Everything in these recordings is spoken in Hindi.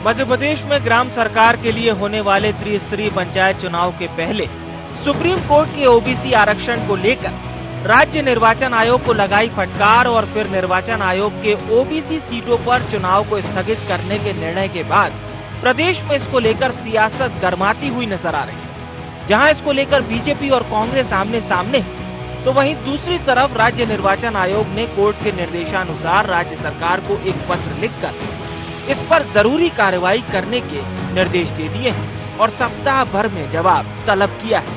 मध्य प्रदेश में ग्राम सरकार के लिए होने वाले त्रिस्तरीय पंचायत चुनाव के पहले सुप्रीम कोर्ट के ओबीसी आरक्षण को लेकर राज्य निर्वाचन आयोग को लगाई फटकार और फिर निर्वाचन आयोग के ओबीसी सीटों पर चुनाव को स्थगित करने के निर्णय के बाद प्रदेश में इसको लेकर सियासत गर्माती हुई नजर आ रही है। जहां इसको लेकर बीजेपी और कांग्रेस आमने सामने, तो वहीं दूसरी तरफ राज्य निर्वाचन आयोग ने कोर्ट के निर्देशानुसार राज्य सरकार को एक पत्र लिखकर इस पर जरूरी कार्रवाई करने के निर्देश दे दिए हैं और सप्ताह भर में जवाब तलब किया है।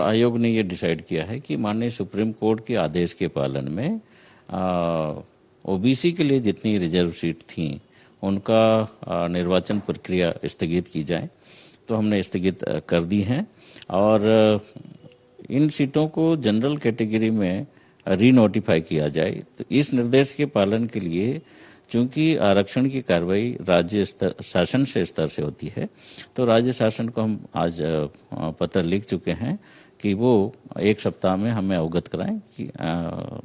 आयोग ने ये डिसाइड किया है कि माननीय सुप्रीम कोर्ट के आदेश के पालन में ओबीसी के लिए जितनी रिजर्व सीट थी उनका निर्वाचन प्रक्रिया स्थगित की जाए, तो हमने स्थगित कर दी हैं और इन सीटों को जनरल कैटेगरी में रीनोटिफाई किया जाए। तो इस निर्देश के पालन के लिए चूंकि आरक्षण की कार्रवाई राज्य शासन से स्तर से होती है, तो राज्य शासन को हम आज पत्र लिख चुके हैं कि वो एक सप्ताह में हमें अवगत कराएं कि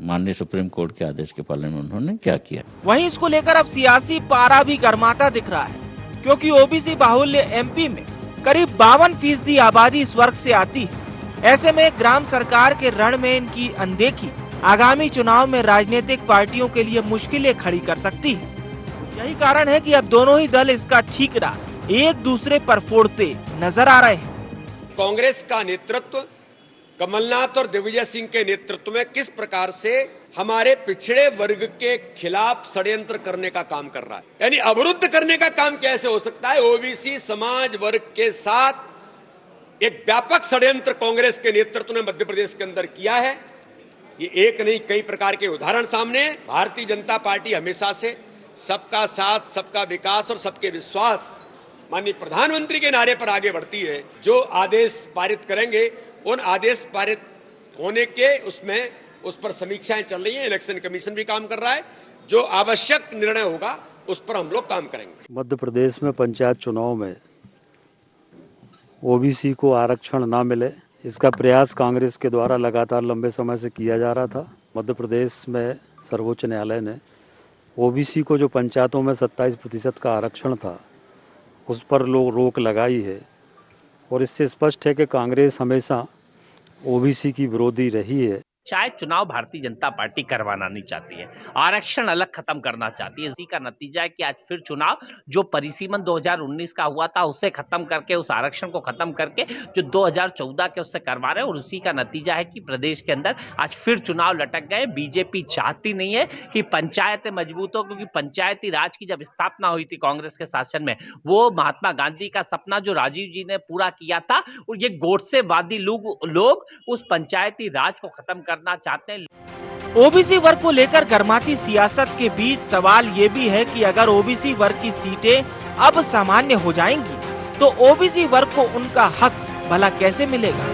माननीय सुप्रीम कोर्ट के आदेश के पालन में उन्होंने क्या किया। वहीं इसको लेकर अब सियासी पारा भी गर्माता दिख रहा है, क्योंकि ओबीसी बाहुल्य एमपी में करीब 52% आबादी इस वर्ग से आती है। ऐसे में ग्राम सरकार के रण में इनकी अनदेखी आगामी चुनाव में राजनीतिक पार्टियों के लिए मुश्किलें खड़ी कर सकती है। यही कारण है कि अब दोनों ही दल इसका ठीकरा एक दूसरे पर फोड़ते नजर आ रहे हैं। कांग्रेस का नेतृत्व कमलनाथ और दिग्विजय सिंह के नेतृत्व में किस प्रकार से हमारे पिछड़े वर्ग के खिलाफ षड्यंत्र करने का काम कर रहा है, यानी अवरुद्ध करने का काम कैसे हो सकता है। ओबीसी समाज वर्ग के साथ एक व्यापक षड्यंत्र कांग्रेस के नेतृत्व ने मध्य प्रदेश के अंदर किया है। ये एक नहीं कई प्रकार के उदाहरण सामने। भारतीय जनता पार्टी हमेशा से सबका साथ, सबका विकास और सबके विश्वास माननीय प्रधानमंत्री के नारे पर आगे बढ़ती है। जो आदेश पारित करेंगे उन आदेश पारित होने के उस पर समीक्षाएं चल रही हैं। इलेक्शन कमीशन भी काम कर रहा है। जो आवश्यक निर्णय होगा उस पर हम लोग काम करेंगे। मध्य प्रदेश में पंचायत चुनाव में ओबीसी को आरक्षण ना मिले, इसका प्रयास कांग्रेस के द्वारा लगातार लंबे समय से किया जा रहा था। मध्य प्रदेश में सर्वोच्च न्यायालय ने ओबीसी को जो पंचायतों में 27% का आरक्षण था उस पर रोक लगाई है और इससे स्पष्ट है कि कांग्रेस हमेशा ओबीसी की विरोधी रही है। शायद चुनाव भारतीय जनता पार्टी करवाना नहीं चाहती है, आरक्षण अलग खत्म करना चाहती है। इसी का नतीजा है कि आज फिर चुनाव जो परिसीमन 2019 का हुआ था उसे खत्म करके, उस आरक्षण को खत्म करके जो 2014 के उससे करवा रहे हैं, और उसी का नतीजा है कि प्रदेश के अंदर आज फिर चुनाव लटक गए। बीजेपी चाहती नहीं है कि पंचायतें मजबूत हो, क्योंकि पंचायती राज की जब स्थापना हुई थी कांग्रेस के शासन में, वो महात्मा गांधी का सपना जो राजीव जी ने पूरा किया था, और ये गोडसेवादी लोग उस पंचायती राज को खत्म करना चाहते हैं। ओबीसी वर्ग को लेकर गर्माती सियासत के बीच सवाल ये भी है कि अगर ओबीसी वर्ग की सीटें अब सामान्य हो जाएंगी तो ओबीसी वर्ग को उनका हक भला कैसे मिलेगा।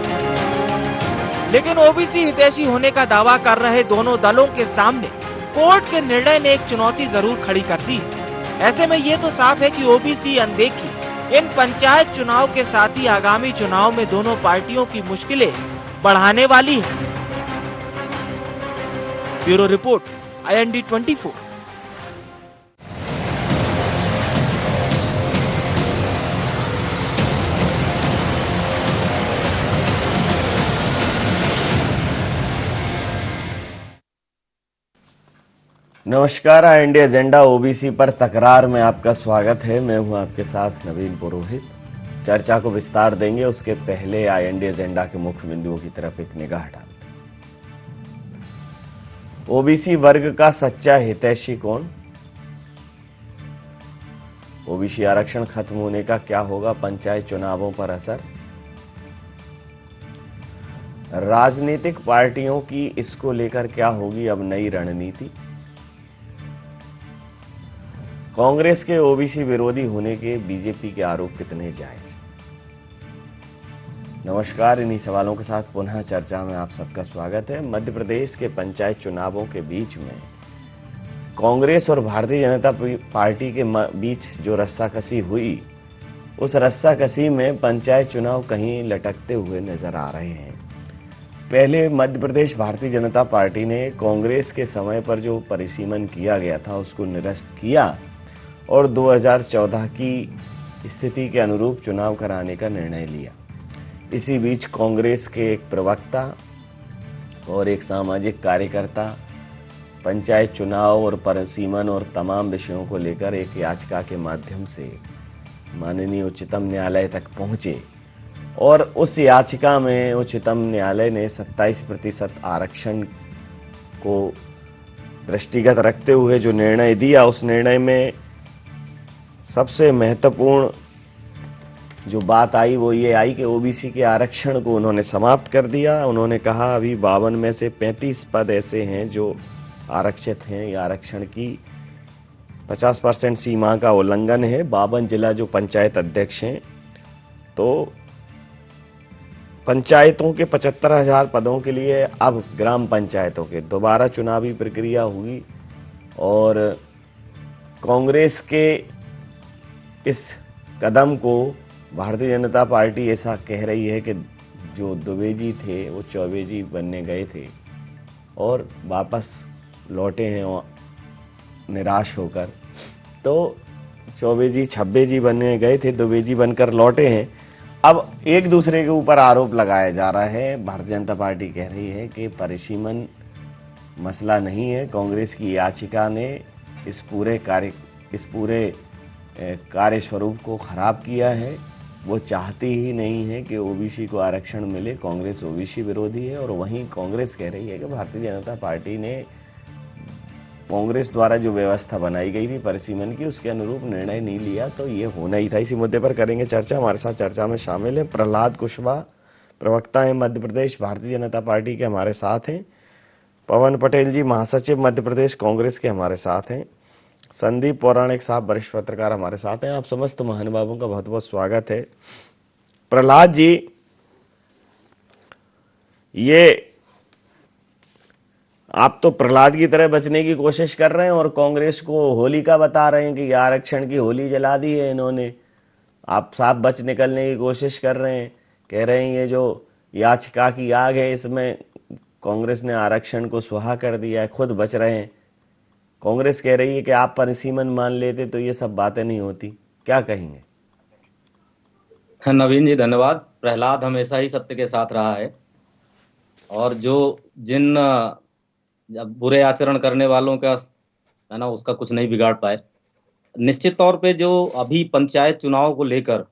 लेकिन ओबीसी हितैषी होने का दावा कर रहे दोनों दलों के सामने कोर्ट के निर्णय ने एक चुनौती जरूर खड़ी कर दी है। ऐसे में ये तो साफ है कि ओबीसी अनदेखी इन पंचायत चुनाव के साथ ही आगामी चुनाव में दोनों पार्टियों की मुश्किलें बढ़ाने वाली है। Bureau report, IND 24। नमस्कार, IND एजेंडा ओबीसी पर तकरार में आपका स्वागत है। मैं हूं आपके साथ नवीन पुरोहित। चर्चा को विस्तार देंगे, उसके पहले IND एजेंडा के मुख्य बिंदुओं की तरफ एक निगाह डालते हैं। ओबीसी वर्ग का सच्चा हितैषी कौन? ओबीसी आरक्षण खत्म होने का क्या होगा पंचायत चुनावों पर असर? राजनीतिक पार्टियों की इसको लेकर क्या होगी अब नई रणनीति? कांग्रेस के ओबीसी विरोधी होने के बीजेपी के आरोप कितने जायज? नमस्कार, इन्हीं सवालों के साथ पुनः चर्चा में आप सबका स्वागत है। मध्य प्रदेश के पंचायत चुनावों के बीच में कांग्रेस और भारतीय जनता पार्टी के बीच जो रस्साकसी हुई, उस रस्साकसी में पंचायत चुनाव कहीं लटकते हुए नजर आ रहे हैं। पहले मध्य प्रदेश भारतीय जनता पार्टी ने कांग्रेस के समय पर जो परिसीमन किया गया था उसको निरस्त किया और 2014 की स्थिति के अनुरूप चुनाव कराने का निर्णय लिया। इसी बीच कांग्रेस के एक प्रवक्ता और एक सामाजिक कार्यकर्ता पंचायत चुनाव और परिसीमन और तमाम विषयों को लेकर एक याचिका के माध्यम से माननीय उच्चतम न्यायालय तक पहुंचे और उस याचिका में उच्चतम न्यायालय ने 27% आरक्षण को दृष्टिगत रखते हुए जो निर्णय दिया, उस निर्णय में सबसे महत्वपूर्ण जो बात आई वो ये आई कि ओबीसी के आरक्षण को उन्होंने समाप्त कर दिया। उन्होंने कहा अभी 52 में से 35 पद ऐसे हैं जो आरक्षित हैं, या आरक्षण की 50% सीमा का उल्लंघन है। 52 जिला जो पंचायत अध्यक्ष हैं, तो पंचायतों के 75,000 पदों के लिए अब ग्राम पंचायतों के दोबारा चुनावी प्रक्रिया हुई और कांग्रेस के इस कदम को भारतीय जनता पार्टी ऐसा कह रही है कि जो द्विवेदी थे वो चौबेजी बनने गए थे और वापस लौटे हैं निराश होकर। तो चौबेजी छब्बेजी बनने गए थे, द्विवेदी बनकर लौटे हैं। अब एक दूसरे के ऊपर आरोप लगाया जा रहा है। भारतीय जनता पार्टी कह रही है कि परिसीमन मसला नहीं है, कांग्रेस की याचिका ने इस पूरे कार्य स्वरूप को खराब किया है। वो चाहती ही नहीं है कि ओबीसी को आरक्षण मिले। कांग्रेस ओबीसी विरोधी है और वहीं कांग्रेस कह रही है कि भारतीय जनता पार्टी ने कांग्रेस द्वारा जो व्यवस्था बनाई गई थी परिसीमन की, उसके अनुरूप निर्णय नहीं लिया, तो ये होना ही था। इसी मुद्दे पर करेंगे चर्चा। हमारे साथ चर्चा में शामिल है प्रहलाद कुशवाहा, प्रवक्ता हैं मध्य प्रदेश भारतीय जनता पार्टी के, हमारे साथ हैं। पवन पटेल जी, महासचिव मध्य प्रदेश कांग्रेस के, हमारे साथ हैं। संदीप पौराणिक साहब, वरिष्ठ पत्रकार, हमारे साथ हैं। आप समस्त महानुभावों का बहुत बहुत स्वागत है। प्रहलाद जी, ये आप तो प्रहलाद की तरह बचने की कोशिश कर रहे हैं और कांग्रेस को होली का बता रहे हैं कि आरक्षण की होली जला दी है इन्होंने। आप साफ बच निकलने की कोशिश कर रहे हैं, कह रहे हैं ये जो याचिका की आग है इसमें कांग्रेस ने आरक्षण को सुहा कर दिया है, खुद बच रहे हैं। कांग्रेस कह रही है कि आप परिसीमन मान लेते तो ये सब बातें नहीं होती। क्या कहेंगे? नवीन जी धन्यवाद। प्रहलाद हमेशा ही सत्य के साथ रहा है और जिन बुरे आचरण करने वालों का है ना, उसका कुछ नहीं बिगाड़ पाए। निश्चित तौर पे जो अभी पंचायत चुनाव को लेकर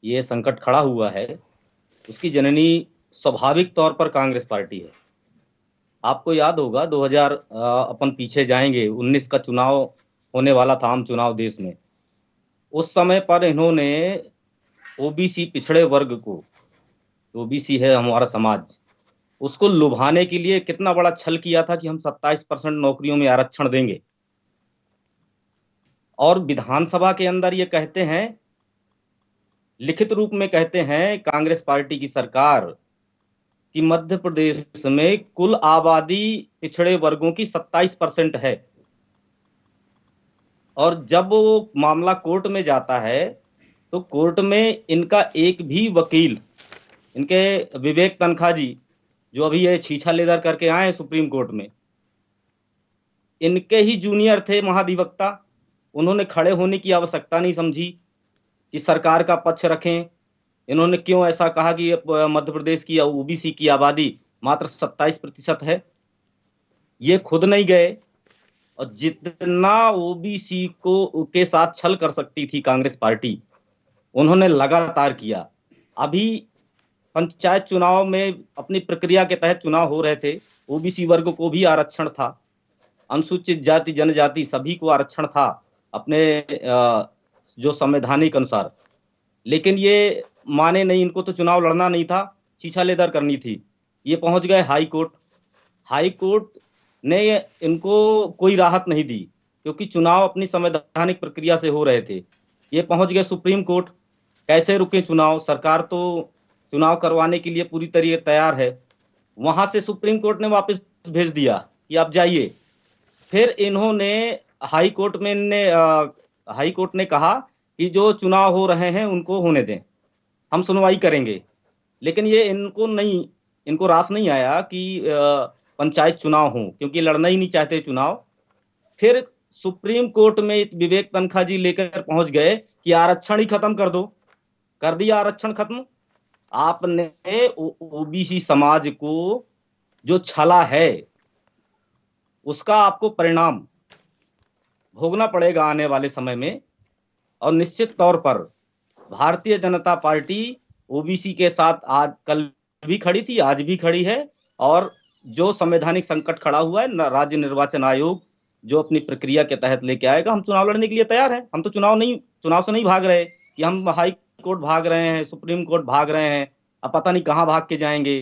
ये संकट खड़ा हुआ है, उसकी जननी स्वाभाविक तौर पर कांग्रेस पार्टी है। आपको याद होगा 2000 अपन पीछे जाएंगे, 19 का चुनाव होने वाला था, आम चुनाव देश में। उस समय पर इन्होंने ओबीसी पिछड़े वर्ग को, ओबीसी है हमारा समाज, उसको लुभाने के लिए कितना बड़ा छल किया था कि हम 27% नौकरियों में आरक्षण देंगे। और विधानसभा के अंदर ये कहते हैं, लिखित रूप में कहते हैं कांग्रेस पार्टी की सरकार कि मध्य प्रदेश में कुल आबादी पिछड़े वर्गों की 27% है। और जब वो मामला कोर्ट में जाता है तो कोर्ट में इनका एक भी वकील, इनके विवेक तनखा जी जो अभी ये छीछा लेदर करके आए हैं सुप्रीम कोर्ट में, इनके ही जूनियर थे महाधिवक्ता। उन्होंने खड़े होने की आवश्यकता नहीं समझी कि सरकार का पक्ष रखें। इन्होंने क्यों ऐसा कहा कि मध्य प्रदेश की ओबीसी की आबादी मात्र 27% है। ये खुद नहीं गए और जितना ओबीसी को के साथ छल कर सकती थी कांग्रेस पार्टी, उन्होंने लगातार किया। अभी पंचायत चुनाव में अपनी प्रक्रिया के तहत चुनाव हो रहे थे, ओबीसी वर्ग को भी आरक्षण था, अनुसूचित जाति जनजाति सभी को आरक्षण था अपने जो संवैधानिक अनुसार। लेकिन ये माने नहीं, इनको तो चुनाव लड़ना नहीं था, छीछा लेदर करनी थी। ये पहुंच गए हाई कोर्ट। हाई कोर्ट ने इनको कोई राहत नहीं दी क्योंकि चुनाव अपनी संवैधानिक प्रक्रिया से हो रहे थे। ये पहुंच गए सुप्रीम कोर्ट। कैसे रुके चुनाव? सरकार तो चुनाव करवाने के लिए पूरी तरह तैयार है। वहां से सुप्रीम कोर्ट ने वापस भेज दिया कि आप जाइए। फिर इन्होंने हाई कोर्ट ने कहा कि जो चुनाव हो रहे हैं उनको होने दें, हम सुनवाई करेंगे। लेकिन ये इनको रास नहीं आया कि पंचायत चुनाव हो, क्योंकि लड़ना ही नहीं चाहते चुनाव। फिर सुप्रीम कोर्ट में विवेक तनखा जी लेकर पहुंच गए कि आरक्षण ही खत्म कर दो, कर दिया आरक्षण खत्म। आपने ओबीसी समाज को जो छला है उसका आपको परिणाम भोगना पड़ेगा आने वाले समय में। और निश्चित तौर पर भारतीय जनता पार्टी ओबीसी के साथ आज कल भी खड़ी थी, आज भी खड़ी है। और जो संवैधानिक संकट खड़ा हुआ है, राज्य निर्वाचन आयोग जो अपनी प्रक्रिया के तहत लेके आएगा, हम चुनाव लड़ने के लिए तैयार हैं। हम तो चुनाव से नहीं भाग रहे कि हम हाई कोर्ट भाग रहे हैं, सुप्रीम कोर्ट भाग रहे हैं, अब पता नहीं कहां भाग के जाएंगे।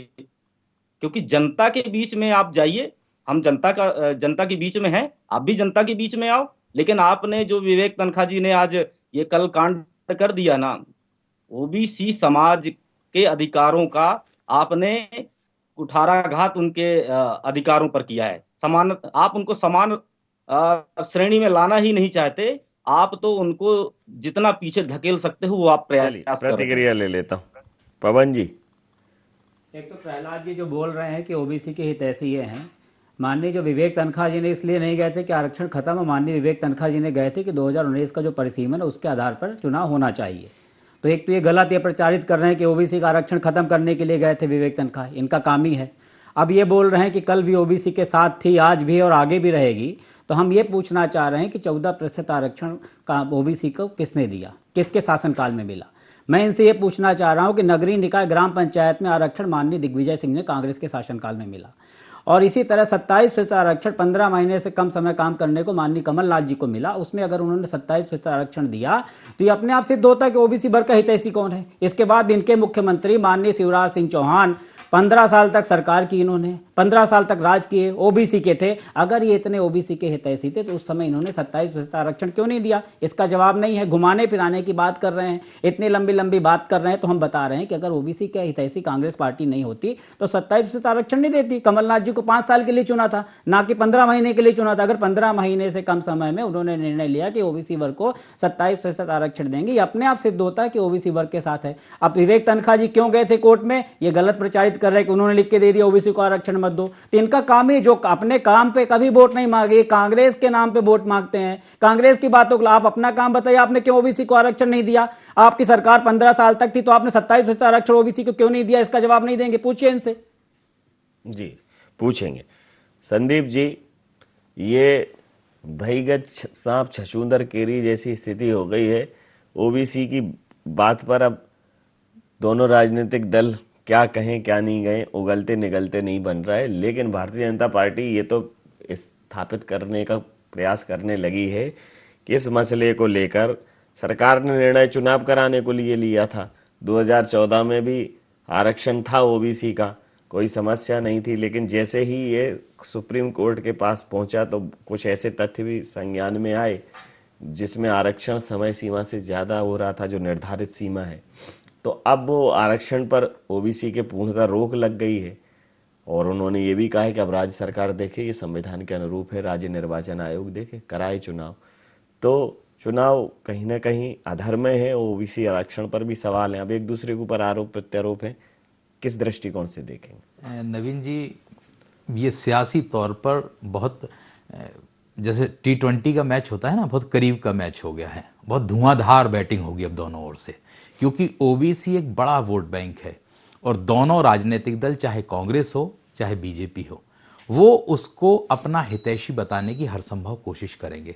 क्योंकि जनता के बीच में आप जाइए, हम जनता के बीच में हैं, आप भी जनता के बीच में आओ। लेकिन आपने जो विवेक तनखा जी ने आज ये कल कांड कर दिया ना, ओबीसी समाज के अधिकारों का आपने कुठाराघात उनके अधिकारों पर किया है। आप उनको समान श्रेणी में लाना ही नहीं चाहते, आप तो उनको जितना पीछे धकेल सकते हो वो आप प्रयास कर। प्रतिक्रिया ले लेता हूं, पवन जी। एक तो प्रहलाद जी जो बोल रहे हैं कि ओबीसी के हितैषी ये हैं, माननीय जो विवेक तनखा जी ने इसलिए नहीं गए थे कि आरक्षण खत्म है, माननीय विवेक तनखा जी ने गए थे कि 2019 का जो परिसीमन है उसके आधार पर चुनाव होना चाहिए। तो एक तो ये गलत ये प्रचारित कर रहे हैं कि ओबीसी का आरक्षण खत्म करने के लिए गए थे विवेक तनखा, इनका काम ही है। अब ये बोल रहे हैं कि कल भी ओबीसी के साथ थी, आज भी और आगे भी रहेगी। तो हम ये पूछना चाह रहे हैं कि 14% आरक्षण का ओबीसी को किसने दिया, किसके शासनकाल में मिला। मैं इनसे ये पूछना चाह रहा हूं कि नगरीय निकाय ग्राम पंचायत में आरक्षण माननीय दिग्विजय सिंह ने कांग्रेस के शासनकाल में मिला, और इसी तरह 27% आरक्षण 15 महीने से कम समय काम करने को माननीय कमलनाथ जी को मिला। उसमें अगर उन्होंने 27% आरक्षण दिया तो ये अपने आप सिद्ध होता है कि ओबीसी वर्ग का हितैषी कौन है। इसके बाद इनके मुख्यमंत्री माननीय शिवराज सिंह चौहान 15 साल तक सरकार की, इन्होंने 15 साल तक राज किए, ओबीसी के थे। अगर ये इतने ओबीसी के हितैषी थे तो उस समय इन्होंने 27% आरक्षण क्यों नहीं दिया? इसका जवाब नहीं है। घुमाने फिराने की बात कर रहे हैं, इतनी लंबी लंबी बात कर रहे हैं। तो हम बता रहे हैं कि अगर ओबीसी के हितैषी कांग्रेस पार्टी नहीं होती तो 27% आरक्षण नहीं देती। कमलनाथ जी को 5 साल के लिए चुना था, ना कि 15 महीने के लिए चुना था। अगर 15 महीने से कम समय में उन्होंने निर्णय लिया कि ओबीसी वर्ग को 27% आरक्षण देंगे, ये अपने आप सिद्ध होता है कि ओबीसी वर्ग के साथ है। अब विवेक तनखा जी क्यों गए थे कोर्ट में? ये गलत प्रचारित कर रहे हैं कि उन्होंने लिख के दे दिया ओबीसी को आरक्षण मत दो। तो इनका काम ही जो अपने काम पे कभी वोट नहीं मांगे, कांग्रेस के नाम पे वोट मांगते हैं, कांग्रेस की बातों को। आप अपना काम बताइए, आपने क्यों ओबीसी को आरक्षण नहीं दिया? आपकी सरकार 15 साल तक थी तो आपने 27% आरक्षण ओबीसी को क्यों नहीं दिया? इसका जवाब नहीं देंगे? पूछिए इनसे। जी पूछेंगे। संदीप जी, ये भईगत सांप छछूंदर केरी जैसी स्थिति हो गई है ओबीसी की बात पर। अब दोनों राजनीतिक दल क्या कहें क्या नहीं गए, उगलते निगलते नहीं बन रहा है। लेकिन भारतीय जनता पार्टी ये तो स्थापित करने का प्रयास करने लगी है कि इस मसले को लेकर सरकार ने निर्णय चुनाव कराने को लिए लिया था। 2014 में भी आरक्षण था ओबीसी का, कोई समस्या नहीं थी। लेकिन जैसे ही ये सुप्रीम कोर्ट के पास पहुंचा तो कुछ ऐसे तथ्य भी संज्ञान में आए जिसमें आरक्षण समय सीमा से ज्यादा हो रहा था जो निर्धारित सीमा है। तो अब वो आरक्षण पर ओबीसी के पूर्णतः रोक लग गई है। और उन्होंने ये भी कहा है कि अब राज्य सरकार देखे, ये संविधान के अनुरूप है, राज्य निर्वाचन आयोग देखे, कराए चुनाव। तो चुनाव कहीं ना कहीं अधर्म है, ओबीसी आरक्षण पर भी सवाल है। अब एक दूसरे के ऊपर आरोप प्रत्यारोप है, किस दृष्टिकोण से देखेंगे? नवीन जी, ये सियासी तौर पर बहुत जैसे T20 का मैच होता है ना, बहुत करीब का मैच हो गया है। बहुत धुआंधार बैटिंग होगी अब दोनों ओर से, क्योंकि ओबीसी एक बड़ा वोट बैंक है और दोनों राजनीतिक दल, चाहे कांग्रेस हो चाहे बीजेपी हो, वो उसको अपना हितैषी बताने की हर संभव कोशिश करेंगे।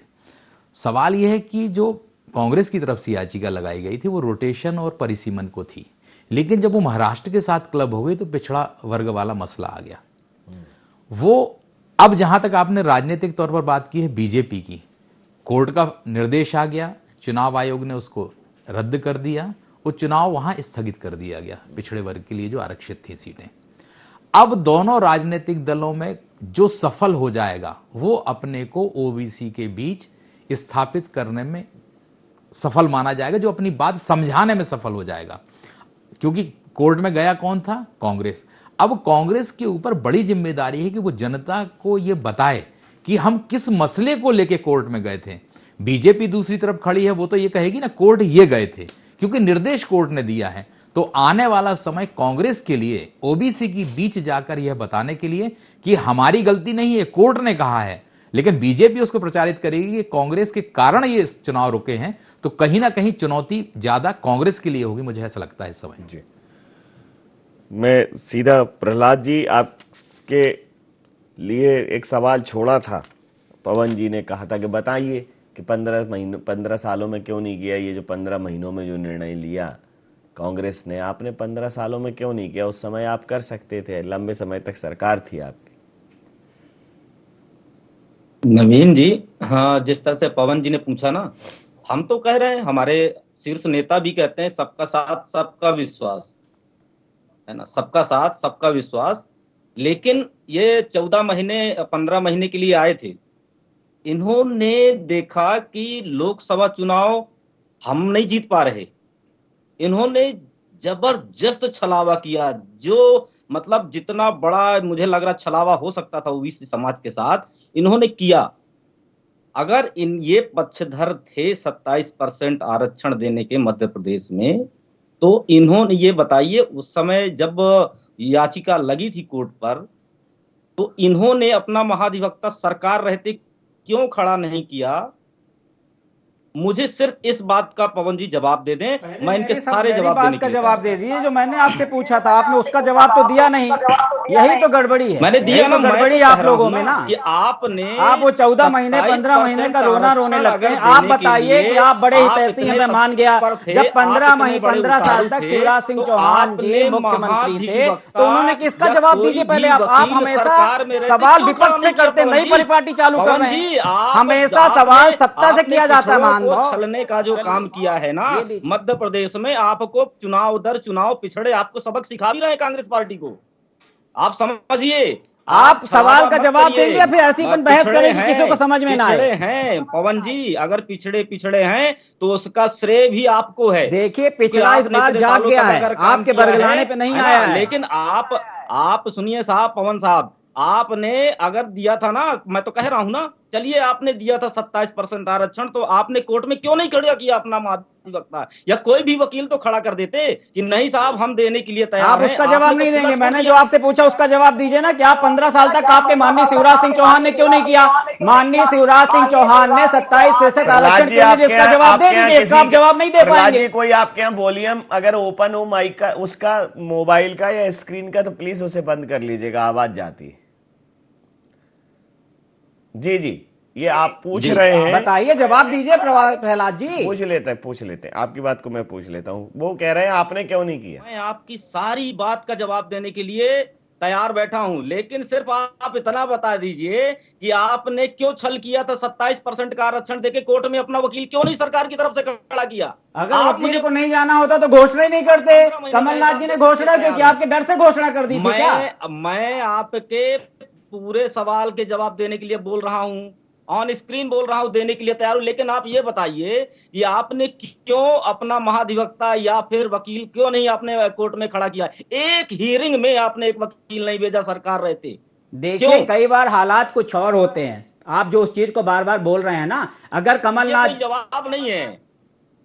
सवाल यह है कि जो कांग्रेस की तरफ से याचिका लगाई गई थी वो रोटेशन और परिसीमन को थी, लेकिन जब वो महाराष्ट्र के साथ क्लब हो गई तो पिछड़ा वर्ग वाला मसला आ गया। वो अब जहां तक आपने राजनीतिक तौर पर बात की है बीजेपी की, कोर्ट का निर्देश आ गया, चुनाव आयोग ने उसको रद्द कर दिया, वो चुनाव वहां स्थगित कर दिया गया पिछड़े वर्ग के लिए जो आरक्षित थी सीटें। अब दोनों राजनीतिक दलों में जो सफल हो जाएगा वो अपने को ओबीसी के बीच स्थापित करने में सफल माना जाएगा, जो अपनी बात समझाने में सफल हो जाएगा। क्योंकि कोर्ट में गया कौन था? कांग्रेस। अब कांग्रेस के ऊपर बड़ी जिम्मेदारी है कि वो जनता को ये बताए कि हम किस मसले को लेके कोर्ट में गए थे। बीजेपी दूसरी तरफ खड़ी है, वो तो ये कहेगी ना कोर्ट ये गए थे, क्योंकि निर्देश कोर्ट ने दिया है। तो आने वाला समय कांग्रेस के लिए ओबीसी के बीच जाकर यह बताने के लिए कि हमारी गलती नहीं है, कोर्ट ने कहा है, लेकिन बीजेपी उसको प्रचारित करेगी कि कांग्रेस के कारण ये चुनाव रुके हैं, तो कहीं ना कहीं चुनौती ज्यादा कांग्रेस के लिए होगी, मुझे ऐसा लगता है इस समय। जी, मैं सीधा प्रहलाद जी आपके लिए एक सवाल छोड़ा था। पवन जी ने कहा था कि बताइए कि 15 सालों में क्यों नहीं किया ये जो 15 महीनों में जो निर्णय लिया कांग्रेस ने, आपने 15 सालों में क्यों नहीं किया? उस समय आप कर सकते थे, लंबे समय तक सरकार थी आपकी। नवीन जी, हाँ, जिस तरह से पवन जी ने पूछा ना, हम तो कह रहे हैं, हमारे शीर्ष नेता भी कहते हैं सबका साथ सबका विश्वास, है ना, सबका साथ सबका विश्वास। लेकिन ये 14 महीने 15 महीने के लिए आए थे, इन्होंने देखा कि लोकसभा चुनाव हम नहीं जीत पा रहे, इन्होंने जबरदस्त छलावा किया, जो मतलब जितना बड़ा मुझे लग रहा छलावा हो सकता था ओबीसी समाज के साथ, इन्होंने किया। अगर ये पक्षधर थे 27% आरक्षण देने के मध्य प्रदेश में, तो इन्होंने ये बताइए उस समय जब याचिका लगी थी कोर्ट पर, तो इन्होंने अपना महाधिवक्ता सरकार रहते क्यों खड़ा नहीं किया? मुझे सिर्फ इस बात का पवन जी जवाब दे दें, मैं इनके सारे जवाब देने के लिए जवाब दे दिए जो मैंने आपसे पूछा था, आपने उसका जवाब तो दिया नहीं। यही तो गड़बड़ी है, मैंने दिया ना, गड़बड़ी आप लोगों में ना कि आपने आप वो 14 महीने 15 महीने का रोना रोने लगते हैं। आप बताइए कि आप बड़े हितैषी हैं, मैं मान गया, जब 15 साल तक शिवराज सिंह चौहान जी मुख्यमंत्री थे तो उन्होंने किसका जवाब दीजिए पहले। आप हमेशा सवाल विपक्ष से करते, नई परिपाटी चालू कर रहे हैं, हमेशा सवाल सत्ता से किया जाता है। छलने का जो काम किया है ना मध्य प्रदेश में, आपको चुनाव दर चुनाव पिछड़े आपको सबक सिखा भी रहे हैं कांग्रेस पार्टी को, आप समझिए। आप सवाल का जवाब देंगे या फिर ऐसी बहस करेंगे किसी को समझ में ना आए? हैं पवन जी, अगर पिछड़े हैं तो उसका श्रेय भी आपको है। देखिए, पिछड़ा इस बार जाग गया है, आपके बरगलाने पे नहीं आया है। लेकिन आप सुनिए साहब, पवन साहब, आपने अगर दिया था ना, मैं तो कह रहा हूं ना, चलिए आपने दिया था 27% आरक्षण, तो आपने कोर्ट में क्यों नहीं खड़ा किया अपना महाधिवक्ता, या कोई भी वकील तो खड़ा कर देते कि नहीं साहब हम देने के लिए तैयार हैं। आप उसका जवाब नहीं देंगे, मैंने जो आपसे पूछा उसका जवाब दीजिए ना कि आप 15 साल तक आपके माननीय शिवराज सिंह चौहान ने क्यों नहीं किया? माननीय शिवराज सिंह चौहान ने 27% आरक्षण क्यों नहीं दिया? इसका जवाब दे दीजिए, इसका आप जवाब नहीं दे पाएंगे। कोई आपके यहाँ वॉल्यूम अगर ओपन हो माइक का, उसका मोबाइल का या स्क्रीन का, तो प्लीज उसे बंद कर लीजिएगा, आवाज जाती है। जी जी, ये आप पूछ रहे हैं, बताइए, जवाब दीजिए प्रहलाद जी। पूछ लेते हैं आपकी बात को, मैं पूछ लेता हूं। वो कह रहे हैं आपने क्यों नहीं किया। मैं आपकी सारी बात का जवाब देने के लिए तैयार बैठा हूं, लेकिन सिर्फ आप इतना बता दीजिए कि आपने क्यों छल किया था? 27% का आरक्षण देके कोर्ट में अपना वकील क्यों नहीं सरकार की तरफ से खड़ा किया? अगर आप मुझे को नहीं जाना होता तो घोषणा ही नहीं करते। कमलनाथ जी ने घोषणा क्यों की? आपके डर से घोषणा कर दी थी क्या? मैं आपके पूरे सवाल के जवाब देने के लिए बोल रहा हूं, ऑन स्क्रीन बोल रहा हूं, देने के लिए तैयार हूं। लेकिन आप ये बताइए कि आपने क्यों अपना महाधिवक्ता या फिर वकील क्यों नहीं आपने कोर्ट में खड़ा किया? एक हियरिंग में आपने एक वकील नहीं भेजा, सरकार रहते। देखिए, कई बार हालात कुछ और होते हैं, आप जो उस चीज को बार बार बोल रहे हैं ना, अगर कमलनाथ, जवाब नहीं है,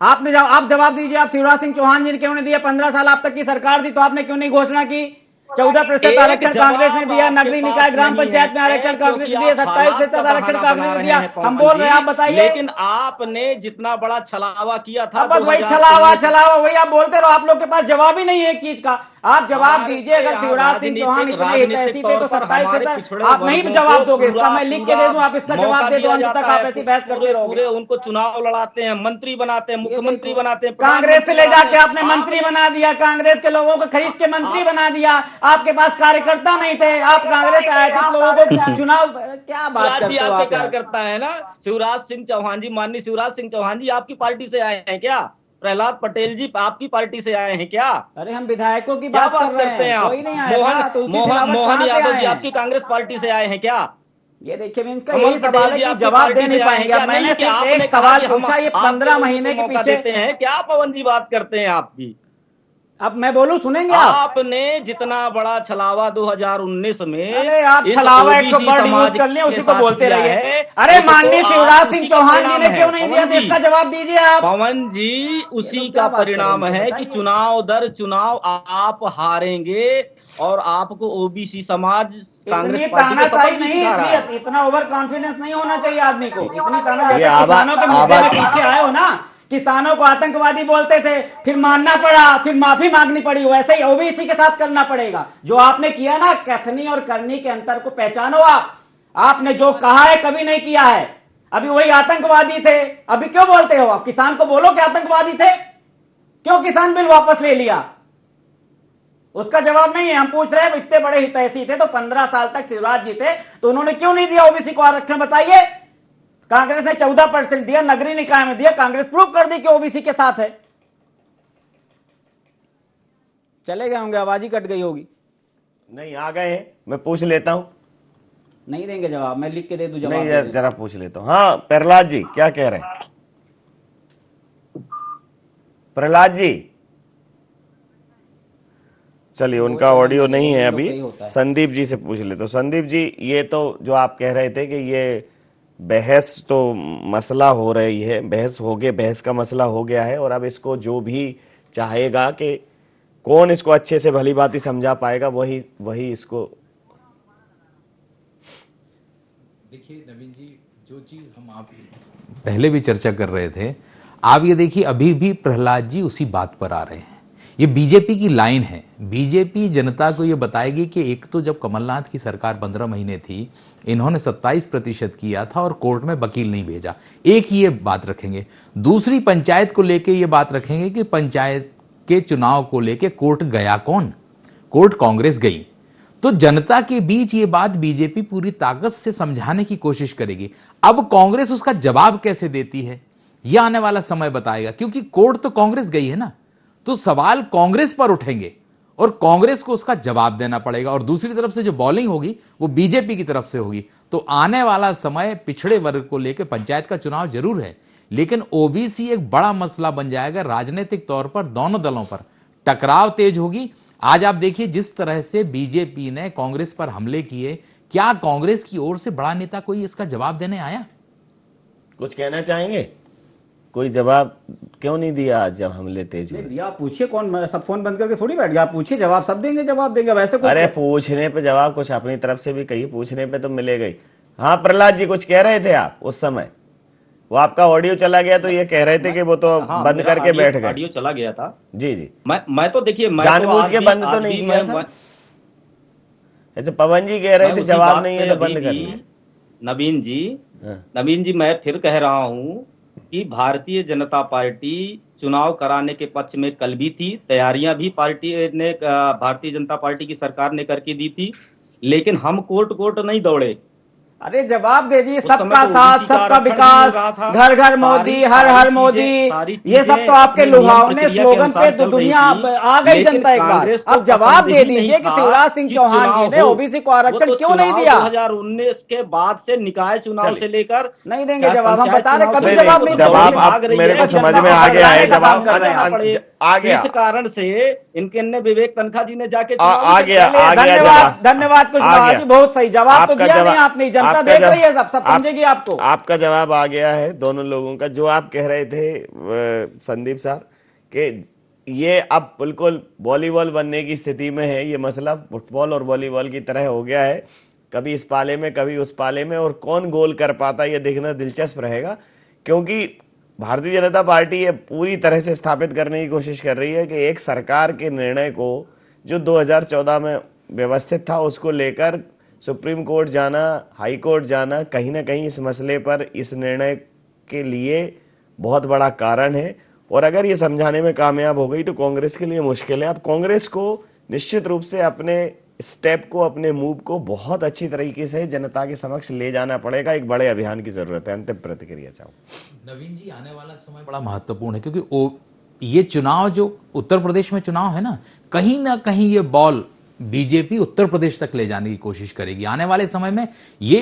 आप जवाब दीजिए। आप शिवराज सिंह चौहान जी ने क्यों नहीं दिया? 15 साल आप तक की सरकार थी तो आपने क्यों नहीं घोषणा की? 14% आरक्षण कांग्रेस ने दिया, नगरीय निकाय ग्राम पंचायत में आरक्षण कांग्रेस ने दिया, 27% आरक्षण कांग्रेस ने दिया। हम बोल रहे हैं, आप बताइए। लेकिन आपने जितना बड़ा छलावा किया था, बस वही छलावा वही आप बोलते रहो, आप लोग के पास जवाब ही नहीं है एक चीज का। आप जवाब दीजिए, अगर शिवराज सिंह चौहान इतने हितैषी थे तो 27% आप नहीं जवाब दोगे, इसका मैं लिख के दे दूं, आप इसका जवाब दे दो, अंत तक आप ऐसी बहस करते रहोगे। उनको चुनाव लड़ाते हैं, मंत्री बनाते हैं, मुख्यमंत्री बनाते हैं, कांग्रेस से ले जाके आपने मंत्री बना दिया, कांग्रेस के लोगों को खरीद के मंत्री बना दिया। आपके पास कार्यकर्ता नहीं थे, आप कांग्रेस आए थे लोगों को चुनाव, क्या बात करते हो आप? कार्यकर्ता है ना शिवराज सिंह चौहान जी, माननीय शिवराज सिंह चौहान जी आपकी पार्टी से आए हैं क्या? प्रहलाद पटेल जी आपकी पार्टी से आए हैं क्या? अरे हम विधायकों की बात करते हैं, कोई नहीं आया। मोहन यादव जी आपकी कांग्रेस पार्टी से आए हैं क्या? ये देखिए, इनका यही सवाल है कि जवाब दे नहीं पाएंगे। मैंने सिर्फ एक सवाल पूछा, ये 15 महीने के पीछे देते हैं क्या? पवन जी बात करते हैं आप भी, अब मैं बोलूं, सुनेंगे आप? आपने जितना बड़ा छलावा 2019 में, अरे आप इस छलावा एक तो ओबीसी वर्ड समाज यूज कर लिया, के उसी को साथ बोलते किया रहिए। है, अरे उसको माननीय आप शिवराज उसी सिंह का चौहान जी परिणाम ने है। क्यों नहीं दिया, तो पवन जी, इसका जवाब दीजिए आप। पवन जी, उसी तो क्या का बात कर रहे हैं, परिणाम इनसे है कि बताइए। चुनाव दर चुनाव आप हारेंगे और आपको ओबीसी समाज कांग्रेस इतनी पार्टी का तानाशाही सबक भी नहीं, सिखा रहा है। इतना ओवर कॉन्फिडेंस नहीं होना चाहिए आदमी को। इतनी ताना, ये जैसे किसानों के मुद्दे में पीछे आए हो ना, किसानों को आतंकवादी बोलते थे, फिर मानना पड़ा, फिर माफी मांगनी पड़ी, वैसे ही ओबीसी के साथ करना पड़ेगा। जो आपने किया ना, कथनी और करनी के अंतर को पहचानो आप। आपने जो कहा है कभी नहीं किया है। अभी वही आतंकवादी थे, अभी क्यों बोलते हो आप? किसान को बोलो कि आतंकवादी थे, क्यों किसान बिल वापस ले लिया? उसका जवाब नहीं है। हम पूछ रहे हैं, इतने बड़े हितैषी थे तो 15 साल तक शिवराज जी थे, तो उन्होंने क्यों नहीं दिया ओबीसी को आरक्षण, बताइए। कांग्रेस ने 14% दिया, नगरीय निकाय में दिया, कांग्रेस प्रूव कर दी कि ओबीसी के साथ है। चले गए होंगे, आवाज ही कट गई होगी। नहीं, आ गए हैं, मैं पूछ लेता हूं। नहीं देंगे जवाब, मैं लिख के दे दूं जवाब? नहीं, जरा पूछ लेता हूं। हाँ प्रहलाद जी, क्या कह रहे हैं? प्रहलाद जी, चलिए उनका ऑडियो नहीं है अभी। संदीप जी से पूछ लेता हूं। संदीप जी, ये तो जो आप कह रहे थे कि ये बहस तो मसला हो रही है, बहस हो गया, बहस का मसला हो गया है, और अब इसको जो भी चाहेगा कि कौन इसको अच्छे से भली बात ही समझा पाएगा, वही इसको। देखिए नवीन जी, जो चीज हम आप पहले भी चर्चा कर रहे थे, आप ये देखिए अभी भी प्रहलाद जी उसी बात पर आ रहे हैं। ये बीजेपी की लाइन है। बीजेपी जनता को ये बताएगी कि एक तो जब कमलनाथ की सरकार 15 महीने थी, इन्होंने 27% किया था और कोर्ट में वकील नहीं भेजा, एक ये बात रखेंगे। दूसरी, पंचायत को लेके ये बात रखेंगे कि पंचायत के चुनाव को लेके कोर्ट गया कौन? कोर्ट कांग्रेस गई। तो जनता के बीच ये बात बीजेपी पूरी ताकत से समझाने की कोशिश करेगी। अब कांग्रेस उसका जवाब कैसे देती है, यह आने वाला समय बताएगा, क्योंकि कोर्ट तो कांग्रेस गई है ना, तो सवाल कांग्रेस पर उठेंगे और कांग्रेस को उसका जवाब देना पड़ेगा। और दूसरी तरफ से जो बॉलिंग होगी वो बीजेपी की तरफ से होगी। तो आने वाला समय पिछड़े वर्ग को लेकर, पंचायत का चुनाव जरूर है, लेकिन ओबीसी एक बड़ा मसला बन जाएगा। राजनीतिक तौर पर दोनों दलों पर टकराव तेज होगी। आज आप देखिए जिस तरह से बीजेपी ने कांग्रेस पर हमले किए, क्या कांग्रेस की ओर से बड़ा नेता कोई इसका जवाब देने आया? कुछ कहना चाहेंगे? कोई जवाब क्यों नहीं दिया आज जब हमले तेज हुए? दिया, पूछिए। कौन, सब फोन बंद करके थोड़ी बैठ गया? आप पूछिए, जवाब सब देंगे, जवाब देंगे वैसे। अरे पूछने पे जवाब कुछ अपनी तरफ से भी कहिए, पूछने पे तो मिलेगा ही। हाँ प्रहलाद जी, कुछ कह रहे थे आप उस समय, वो आपका ऑडियो चला गया तो ये कह रहे थे कि वो तो बंद करके बैठ गए। ऑडियो चला गया था। जी जी, मैं तो देखिए, जानबूझ के बंद तो नहीं किया था। ऐसे पवन जी कह रहे थे जवाब नहीं है तो बंद कर लिया। नवीन जी, मैं फिर कह रहा हूं कि भारतीय जनता पार्टी चुनाव कराने के पक्ष में कल भी थी। तैयारियां भी भारतीय जनता पार्टी की सरकार ने करके दी थी, लेकिन हम कोर्ट नहीं दौड़े। अरे जवाब दे दिए, सबका साथ, सबका विकास, घर घर मोदी, हर हर मोदी, ये सब तो आपके लुभावने स्लोगन पे तो दुनिया आ गई जनता एक बार। अब जवाब दे दीजिए कि शिवराज सिंह चौहान जी ने ओबीसी को आरक्षण क्यों नहीं दिया? 2019 के बाद से निकाय चुनाव से लेकर नहीं देंगे जवाब, हम बता रहे कभी जवाब नहीं। जवाब मेरे को समझ में आ गया है, जवाब आ गया। इस कारण से इनके विवेक तनखा जी ने जाके आ गया। धन्यवाद कुशवाहा जी, बहुत सही जवाब तो दिया नहीं आपने। जनता देख रही है, सब समझेगी आपको। आपका जवाब आ गया है दोनों लोगों का। जो आप कह रहे थे संदीप साहब कि ये अब बिल्कुल वॉलीबॉल बनने की स्थिति में है, ये मसला फुटबॉल और वॉलीबॉल की तरह हो गया है, कभी इस पाले में कभी उस पाले में, और कौन गोल कर पाता ये देखना दिलचस्प रहेगा। क्योंकि भारतीय जनता पार्टी ये पूरी तरह से स्थापित करने की कोशिश कर रही है कि एक सरकार के निर्णय को जो 2014 में व्यवस्थित था उसको लेकर सुप्रीम कोर्ट जाना, हाई कोर्ट जाना, कहीं ना कहीं इस मसले पर इस निर्णय के लिए बहुत बड़ा कारण है। और अगर ये समझाने में कामयाब हो गई तो कांग्रेस के लिए मुश्किल है। अब कांग्रेस को निश्चित रूप से अपने स्टेप को, अपने मूव को बहुत अच्छी तरीके से जनता के समक्ष ले जाना पड़ेगा। एक बड़े अभियान की जरूरत है। अंतिम प्रतिक्रिया चाहूँ। नवीन जी, आने वाला समय बड़ा महत्वपूर्ण है, क्योंकि ये चुनाव जो उत्तर प्रदेश में चुनाव है ना कहीं ये बॉल बीजेपी उत्तर प्रदेश तक ले जाने की कोशिश करेगी। आने वाले समय में ये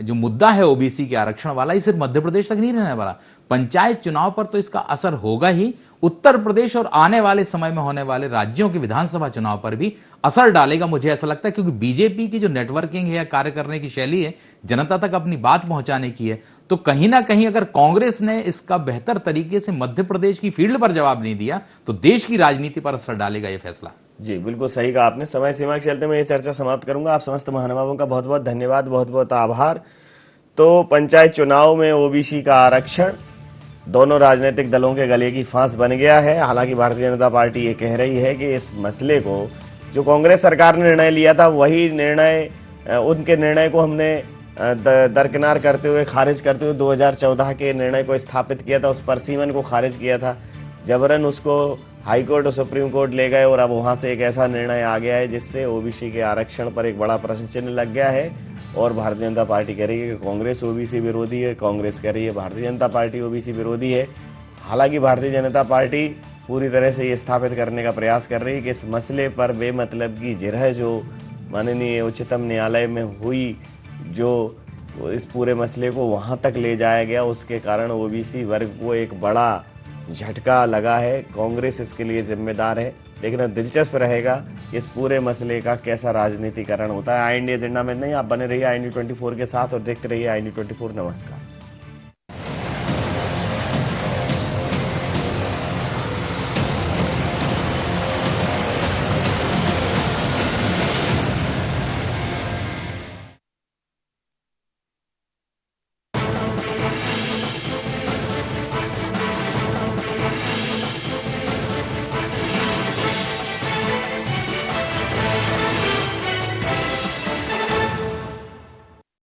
जो मुद्दा है ओबीसी के आरक्षण वाला, ये सिर्फ मध्य प्रदेश तक नहीं रहने वाला, पंचायत चुनाव पर तो इसका असर होगा ही। उत्तर प्रदेश और आने वाले समय में होने वाले राज्यों के विधानसभा चुनाव पर भी असर डालेगा, मुझे ऐसा लगता है, क्योंकि बीजेपी की जो नेटवर्किंग है या कार्य करने की शैली है, जनता तक अपनी बात पहुंचाने की है, तो कहीं ना कहीं अगर कांग्रेस ने इसका बेहतर तरीके से मध्य प्रदेश की फील्ड पर जवाब नहीं दिया तो देश की राजनीति पर असर डालेगा यह फैसला। जी बिल्कुल सही कहा आपने। समय सीमा के चलते मैं ये चर्चा समाप्त करूंगा। आप समस्त महानुभावों का बहुत बहुत धन्यवाद, बहुत बहुत आभार। तो पंचायत चुनाव में ओबीसी का आरक्षण दोनों राजनीतिक दलों के गले की फांस बन गया है। हालांकि भारतीय जनता पार्टी ये कह रही है कि इस मसले को जो कांग्रेस सरकार ने निर्णय लिया था, वही निर्णय, उनके निर्णय को हमने दरकिनार करते हुए, खारिज करते हुए 2014 के निर्णय को स्थापित किया था, उस परसीमन को खारिज किया था। जबरन उसको हाई कोर्ट और सुप्रीम कोर्ट ले गए और अब वहां से एक ऐसा निर्णय आ गया है जिससे ओबीसी के आरक्षण पर एक बड़ा प्रश्न चिन्ह लग गया है। और भारतीय जनता पार्टी कह रही है कि कांग्रेस ओबीसी विरोधी है, कांग्रेस कह रही है भारतीय जनता पार्टी ओबीसी विरोधी है। हालांकि भारतीय जनता पार्टी पूरी तरह से ये स्थापित करने का प्रयास कर रही है कि इस मसले पर बेमतलब की जिरह जो माननीय उच्चतम न्यायालय में हुई, जो इस पूरे मसले को वहां तक ले जाया गया, उसके कारण ओबीसी वर्ग को एक बड़ा झटका लगा है। कांग्रेस इसके लिए जिम्मेदार है। देखना दिलचस्प रहेगा इस पूरे मसले का कैसा राजनीतिकरण होता है। आई इंडिया एजेंडा में नहीं, आप बने रहिए आई इंडिया 24 के साथ और देखते रहिए आई इंडिया 24। नमस्कार।